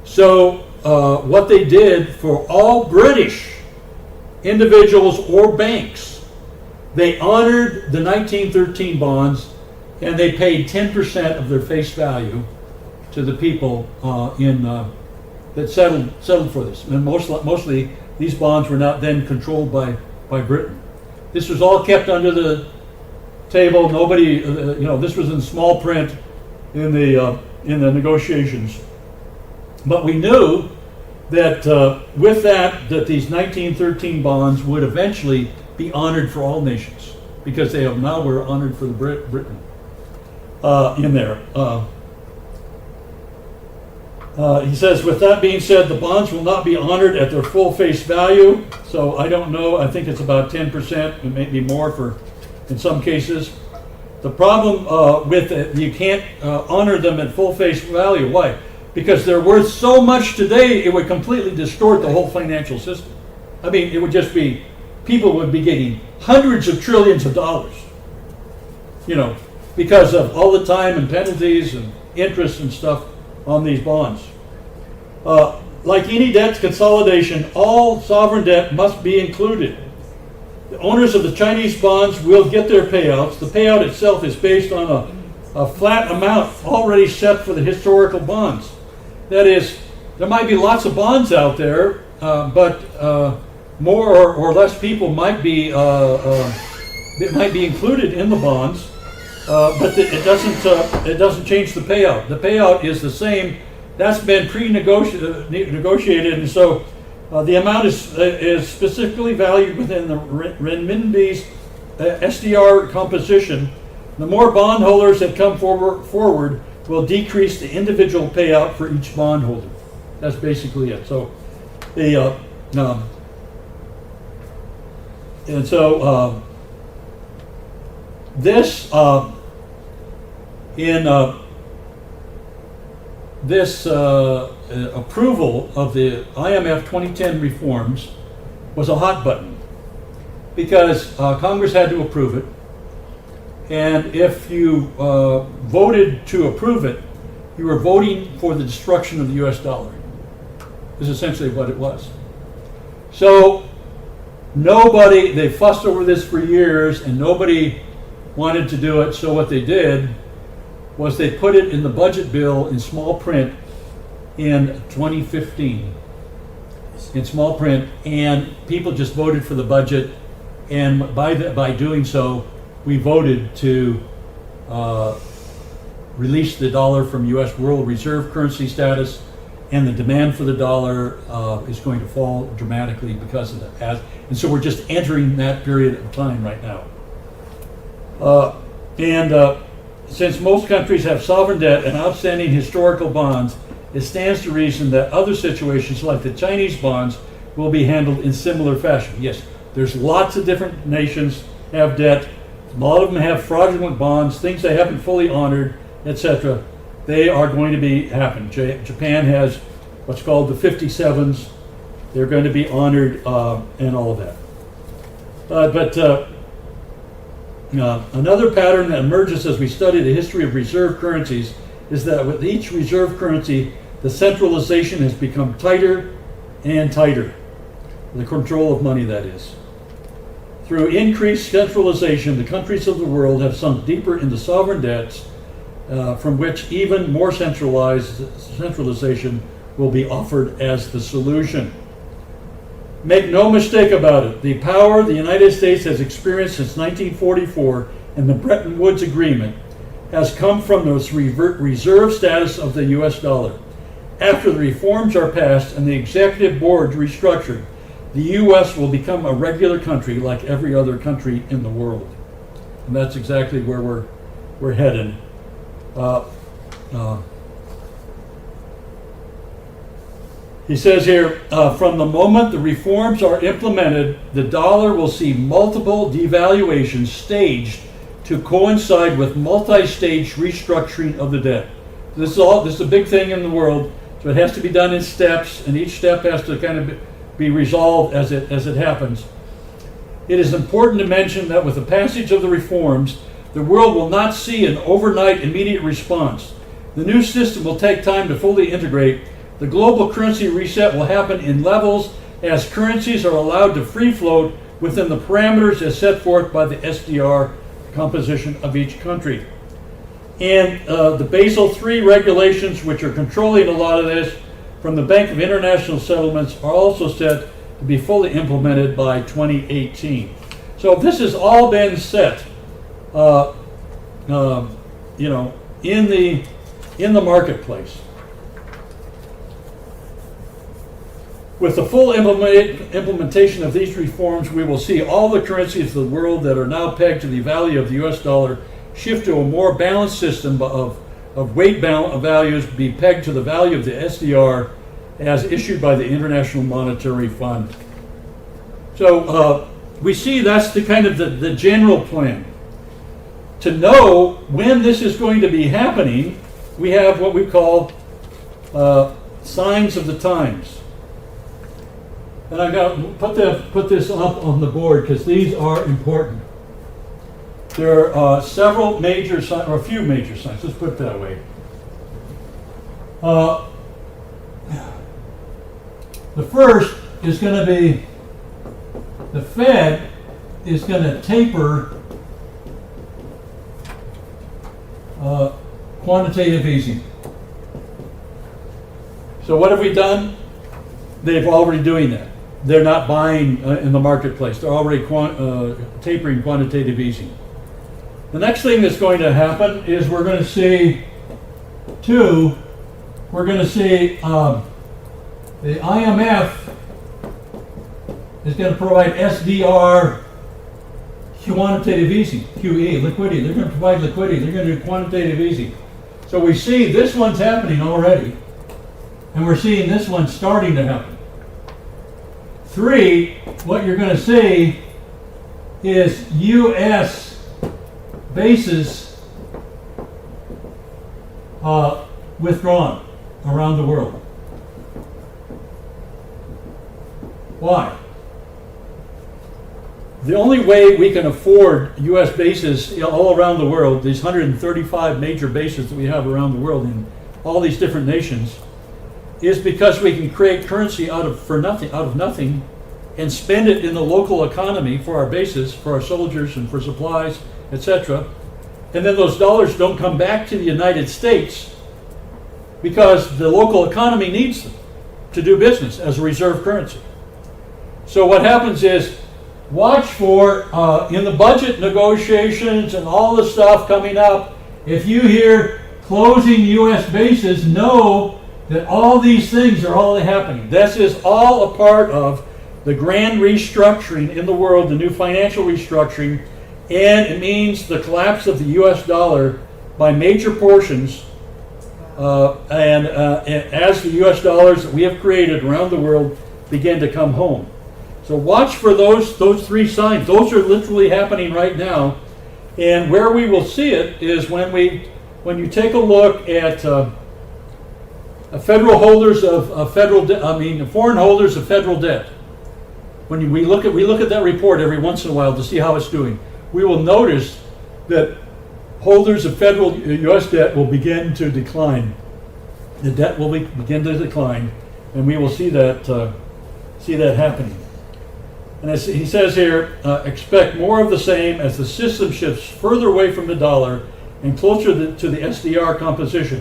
A: So what they did for all British individuals or banks, they honored the 1913 bonds, and they paid 10% of their face value to the people that settled for this. And mostly these bonds were not then controlled by Britain. This was all kept under the table. Nobody, this was in small print in the negotiations. But we knew that with that these 1913 bonds would eventually be honored for all nations, because they have now were honored for the Britain in there. He says, with that being said, the bonds will not be honored at their full face value. So I don't know. I think it's about 10%. It may be more for, in some cases. The problem with it, you can't honor them at full face value. Why? Because they're worth so much today, it would completely distort the whole financial system. I mean, it would just be, people would be getting hundreds of trillions of dollars, you know, because of all the time and penalties and interest and stuff on these bonds. Like any debt consolidation, all sovereign debt must be included. The owners of the Chinese bonds will get their payouts. The payout itself is based on a flat amount already set for the historical bonds. That is, there might be lots of bonds out there, but more or less people might be included in the bonds, but it doesn't change the payout. The payout is the same. That's been negotiated, and so the amount is specifically valued within the renminbi's SDR composition. The more bondholders that come forward will decrease the individual payout for each bondholder. That's basically it. So the this approval of the IMF 2010 reforms was a hot button because Congress had to approve it, and if you voted to approve it, you were voting for the destruction of the US dollar. Is essentially what it was. So they fussed over this for years and nobody wanted to do it, so what they did was they put it in the budget bill in small print in 2015. In small print, and people just voted for the budget, and by doing so, we voted to release the dollar from U.S. world reserve currency status, and the demand for the dollar is going to fall dramatically because of that. And so we're just entering that period of time right now. Since most countries have sovereign debt and outstanding historical bonds, it stands to reason that other situations like the Chinese bonds will be handled in similar fashion. Yes, there's lots of different nations have debt. A lot of them have fraudulent bonds, things they haven't fully honored, etc. They are going to happen. Japan has what's called the 57s. They're going to be honored and all of that. Another pattern that emerges as we study the history of reserve currencies is that with each reserve currency, the centralization has become tighter and tighter. The control of money, that is. Through increased centralization, the countries of the world have sunk deeper into sovereign debts, from which even more centralization will be offered as the solution. Make no mistake about it, the power the United States has experienced since 1944 and the Bretton Woods Agreement has come from the reserve status of the US dollar. After the reforms are passed and the executive board restructured, the US will become a regular country like every other country in the world. And that's exactly where we're headed. He says here, from the moment the reforms are implemented, the dollar will see multiple devaluations staged to coincide with multi-stage restructuring of the debt. This is a big thing in the world, so it has to be done in steps, and each step has to kind of be resolved as it happens. It is important to mention that with the passage of the reforms, the world will not see an overnight immediate response. The new system will take time to fully integrate. The global currency reset will happen in levels as currencies are allowed to free float within the parameters as set forth by the SDR composition of each country. And the Basel III regulations, which are controlling a lot of this from the Bank of International Settlements, are also set to be fully implemented by 2018. So this has all been set, in the marketplace. With the full implementation of these reforms, we will see all the currencies of the world that are now pegged to the value of the US dollar shift to a more balanced system of of weight values be pegged to the value of the SDR as issued by the International Monetary Fund. So we see that's the kind of the general plan. To know when this is going to be happening, we have what we call signs of the times. And I've got to put this up on the board because these are important. There are several major signs, or a few major signs, let's put it that way. The first is going to be the Fed is going to taper quantitative easing. So what have we done? They're already doing that. They're not buying in the marketplace. They're already tapering quantitative easing. The next thing that's going to happen is we're going to see the IMF is going to provide SDR quantitative easing, QE, liquidity. They're going to provide liquidity. They're going to do quantitative easing. So we see this one's happening already, and we're seeing this one starting to happen. 3, what you're going to see is U.S. bases withdrawn around the world. Why? The only way we can afford U.S. bases all around the world, these 135 major bases that we have around the world in all these different nations, is because we can create currency out of nothing, and spend it in the local economy for our bases, for our soldiers, and for supplies, etc. And then those dollars don't come back to the United States because the local economy needs them to do business as a reserve currency. So what happens is, watch for, in the budget negotiations and all the stuff coming up, if you hear closing U.S. bases, know that all these things are all happening. This is all a part of the grand restructuring in the world, the new financial restructuring, and it means the collapse of the U.S. dollar by major portions, and as the U.S. dollars that we have created around the world begin to come home. So watch for those 3 signs. Those are literally happening right now. And where we will see it is when you take a look at federal holders of foreign holders of federal debt. When we look at that report every once in a while to see how it's doing, we will notice that holders of federal U.S. debt will begin to decline. The debt will begin to decline, and we will see that happening. And as he says here, expect more of the same as the system shifts further away from the dollar and closer to the SDR composition.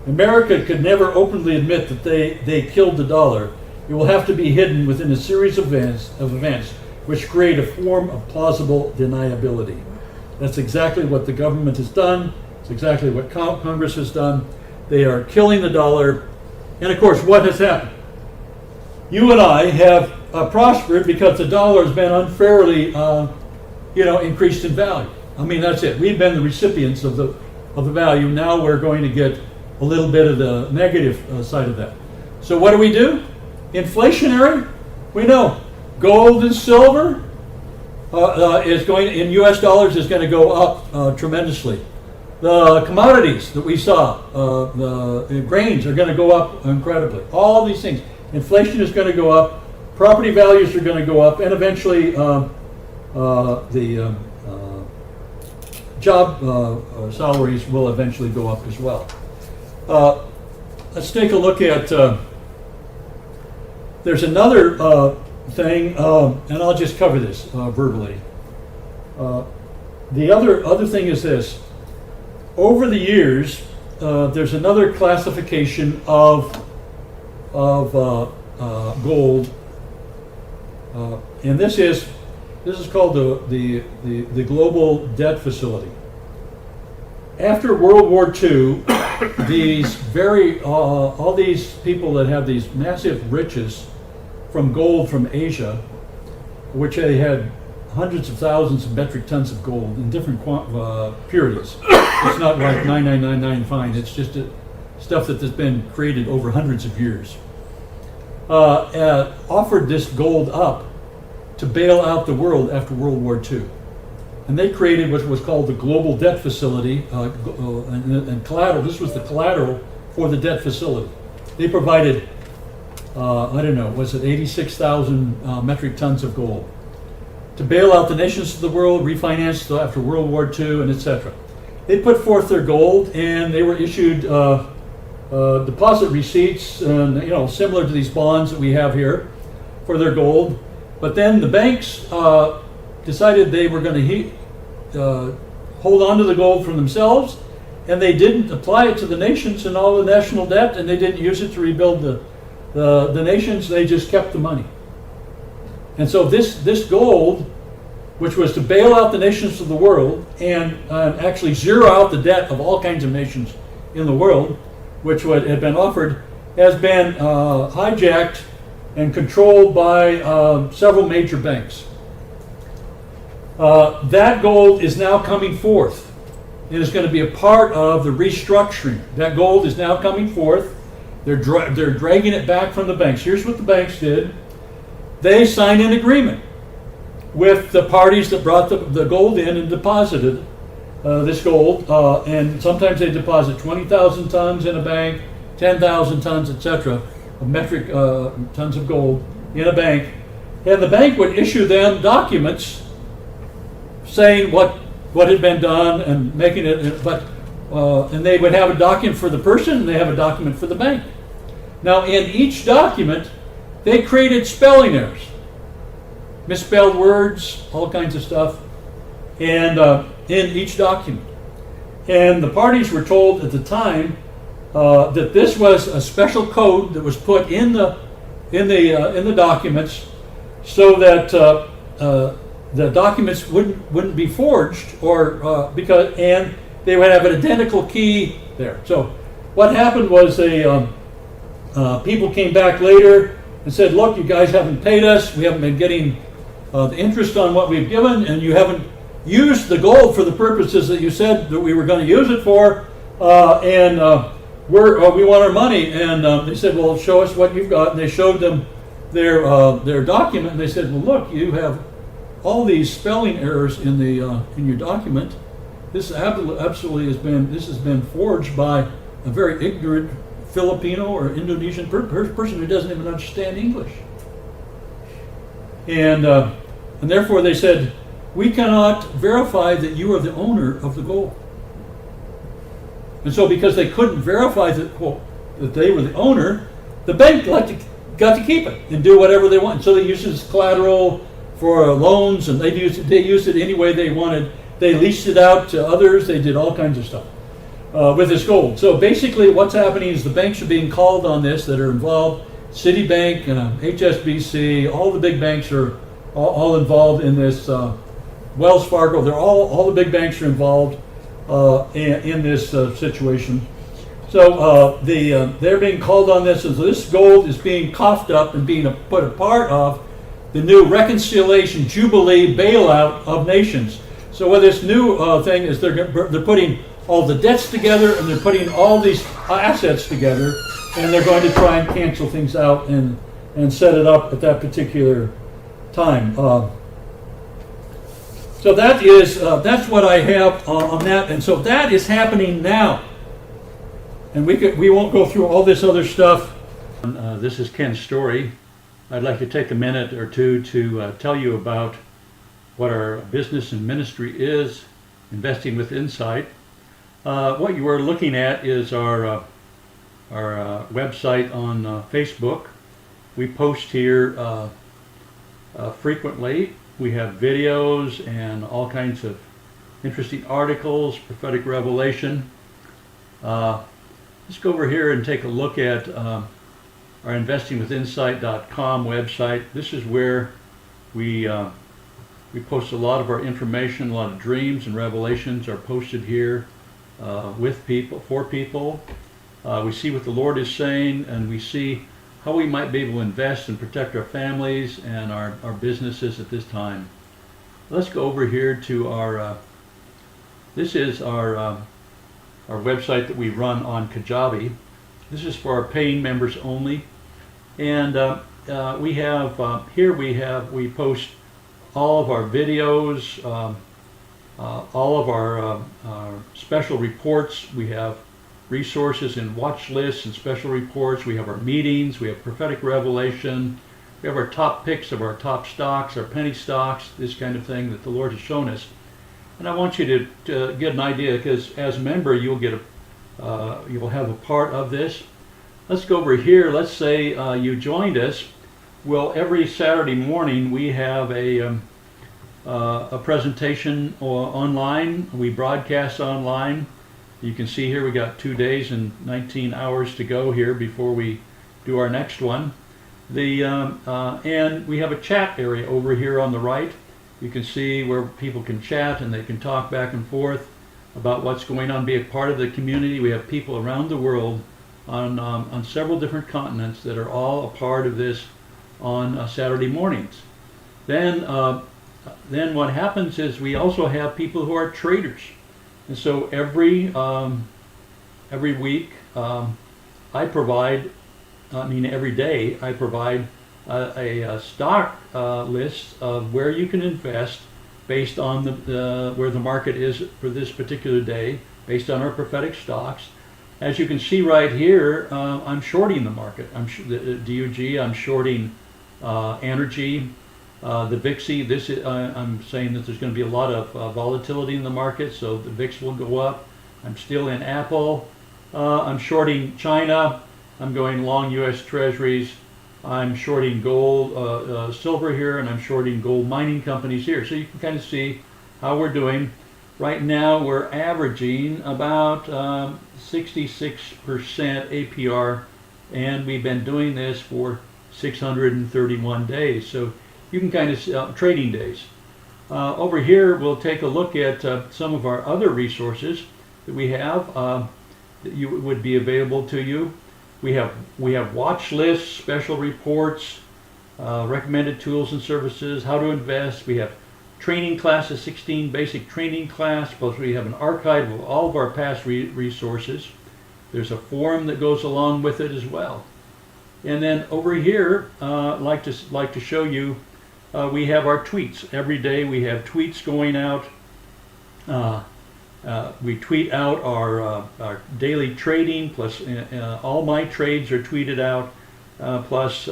A: America could never openly admit that they killed the dollar. It will have to be hidden within a series of events which create a form of plausible deniability. That's exactly what the government has done. It's exactly what Congress has done. They are killing the dollar. And of course, what has happened? You and I have prospered because the dollar has been unfairly, increased in value. I mean, that's it. We've been the recipients of the value. Now we're going to get a little bit of the negative side of that. So what do? Inflationary? We know gold and silver is going in U.S. dollars is going to go up tremendously. The commodities that we saw, the grains are going to go up incredibly. All these things. Inflation is going to go up. Property values are going to go up, and eventually the job salaries will eventually go up as well. Let's take a look at. There's another thing, and I'll just cover this verbally. The other thing is this. Over the years, there's another classification of gold, and this is called the global debt facility. After World War II, all these people that have these massive riches from gold from Asia, which they had hundreds of thousands of metric tons of gold in different periods. It's not like 9999 fine. It's just stuff that has been created over hundreds of years. Offered this gold up to bail out the world after World War II. And they created what was called the Global Debt Facility and collateral. This was the collateral for the debt facility. They provided, I don't know, was it 86,000 metric tons of gold to bail out the nations of the world, refinance after World War II, and etc. They put forth their gold, and they were issued deposit receipts, similar to these bonds that we have here for their gold. But then the banks decided they were going to hold on to the gold for themselves, and they didn't apply it to the nations and all the national debt, and they didn't use it to rebuild the nations. They just kept the money. And so this gold, which was to bail out the nations of the world and actually zero out the debt of all kinds of nations in the world, which had been offered, has been hijacked and controlled by several major banks. That gold is now coming forth. It is going to be a part of the restructuring. That gold is now coming forth. They're dragging it back from the banks. Here's what the banks did. They signed an agreement with the parties that brought the gold in and deposited this gold. And sometimes they deposit 20,000 tons in a bank, 10,000 tons, etc., of metric tons of gold in a bank. And the bank would issue them documents saying what had been done and making it, and they would have a document for the person and they have a document for the bank. Now in each document, they created spelling errors, misspelled words, all kinds of stuff, and in each document. And the parties were told at the time that this was a special code that was put in the documents so that the documents wouldn't be forged, or and they would have an identical key there. So what happened was people came back later and said, look, you guys haven't paid us, we haven't been getting the interest on what we've given, and you haven't used the gold for the purposes that you said that we were going to use it for, and we want our money. And they said, well, show us what you've got. And they showed them their document, and they said, well, look, you have all these spelling errors in your document. This absolutely has been forged by a very ignorant Filipino or Indonesian person who doesn't even understand English. And therefore they said, we cannot verify that you are the owner of the gold. And so because they couldn't verify that they were the owner, the bank got to keep it and do whatever they want. So they used it as collateral for loans, and they used it any way they wanted. They leased it out to others. They did all kinds of stuff with this gold. So basically what's happening is the banks are being called on this that are involved. Citibank, HSBC, all the big banks are all involved in this. Wells Fargo, all the big banks are involved in this situation. So they're being called on this, and so this gold is being coughed up and being put a part of the new reconciliation jubilee bailout of nations. So what this new thing is, they're putting all the debts together, and they're putting all these assets together, and they're going to try and cancel things out and set it up at that particular time. So that's what I have on that, and so that is happening now. And we won't go through all this other stuff. This is Ken's story. I'd like to take a minute or two to tell you about what our business and ministry is, Investing with Insight. What you are looking at is our website on Facebook. We post here frequently. We have videos and all kinds of interesting articles, prophetic revelation. Let's go over here and take a look at our investingwithinsight.com website. This is where we post a lot of our information. A lot of dreams and revelations are posted here with people, for people. We see what the Lord is saying, and we see how we might be able to invest and protect our families and our businesses at this time. Let's go over here to our, this is our our website that we run on Kajabi. This is for our paying members only. And we have, here we post all of our videos, all of our special reports. We have resources and watch lists and special reports. We have our meetings, we have prophetic revelation, we have our top picks of our top stocks, our penny stocks, this kind of thing that the Lord has shown us. And I want you to get an idea, because as a member you'll get you'll have a part of this. Let's go over here. Let's say you joined us. Well, every Saturday morning we have a presentation online. We broadcast online. You can see here we got 2 days and 19 hours to go here before we do our next one. And we have a chat area over here on the right. You can see where people can chat and they can talk back and forth about what's going on, be a part of the community. We have people around the world on several different continents that are all a part of this on Saturday mornings. Then what happens is we also have people who are traders. And so every week every day I provide a stock list of where you can invest based on where the market is for this particular day, based on our prophetic stocks. As you can see right here, I'm shorting the market. The DUG, I'm shorting energy. The VIXI, I'm saying that there's going to be a lot of volatility in the market, so the VIX will go up. I'm still in Apple. I'm shorting China. I'm going long U.S. Treasuries. I'm shorting gold, silver here, and I'm shorting gold mining companies here. So you can kind of see how we're doing. Right now we're averaging about 66% APR, and we've been doing this for 631 days. So you can kind of trading days. Over here we'll take a look at some of our other resources that we have that would be available to you. We have watch lists, special reports, recommended tools and services, how to invest. We have training classes, 16 basic training class, plus we have an archive of all of our past resources. There's a forum that goes along with it as well. And then over here, I'd like to show you, we have our tweets. Every day we have tweets going out. We tweet out our daily trading, plus all my trades are tweeted out, plus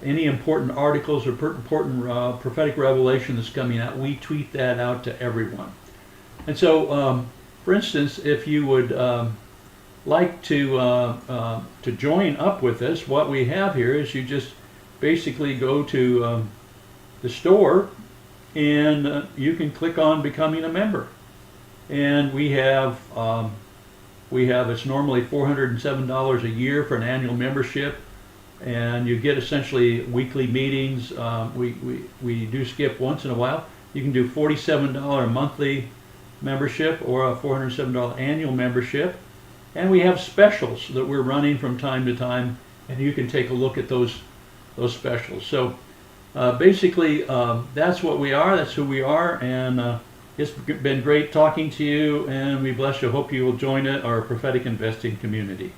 A: any important articles or important prophetic revelation that's coming out, we tweet that out to everyone. And so, for instance, if you would like to join up with us, what we have here is you just basically go to the store and you can click on becoming a member. And we have it's normally $407 a year for an annual membership, and you get essentially weekly meetings. We do skip once in a while. You can do $47 monthly membership or a $407 annual membership, and we have specials that we're running from time to time, and you can take a look at those specials. So basically that's what we are, that's who we are, and it's been great talking to you, and we bless you. Hope you will join our prophetic investing community.